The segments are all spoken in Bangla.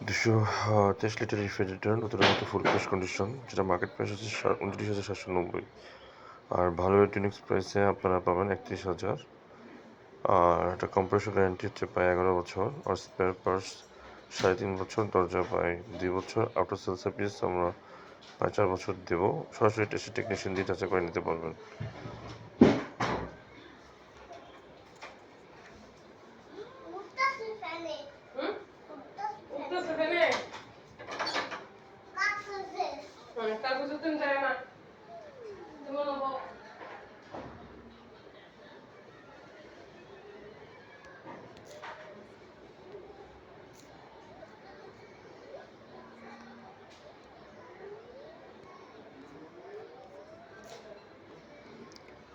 223 লিটার রেফ্রিজারেটর, নতুনের মতো ফুল ফ্রেশ কন্ডিশন, যেটা মার্কেট প্রাইস হচ্ছে 29,790। আর ভালো ইলেকট্রনিক্স প্রাইসে আপনারা পাবেন 31,000। আর একটা কম্প্রেসর গ্যারান্টি হচ্ছে প্রায় 11 বছর, আর স্পেয়ার পার্টস 3.5 বছর, দরজা প্রায় 2 বছর, আফটার সেল সার্ভিস আমরা প্রায় 4 বছর দেবো। সরাসরি টেকনিশিয়ান দিয়ে যাচাই করে নিতে পারবেন।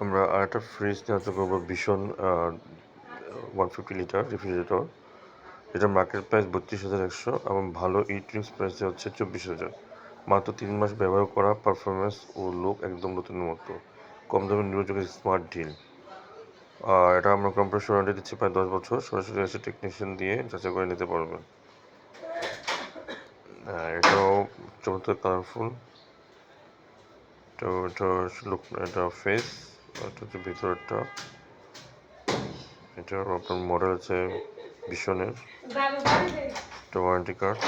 আমরা আরেকটা ফ্রিজ নিয়ে আলোচনা করবো, ভীষণ 150 লিটার রেফ্রিজারেটর, যেটা মার্কেট প্রাইস 32,100 এবং ভালো ইলেকট্রনিক্স প্রাইসে হচ্ছে 24,000। মাত্র 3 মাস ব্যবহার করা, পারফরমেন্স ও লুক একদম নতুনের মতো, কম দামে নির্ভরযোগ্য স্মার্ট ডিল। আর এটা আমরা কম্প্রেসর ওয়ারেন্টি দিচ্ছি প্রায় 10 বছর, সরাসরি এসে টেকনিশিয়ান দিয়ে যাচাই করে নিতে পারবেন। এটাও চমৎকার কালারফুল, এটা ফেস, এটা হচ্ছে ভিতরটা, এটা আপনার মডেল আছে ভীষণের, এটা ওয়ারেন্টি কার্ড।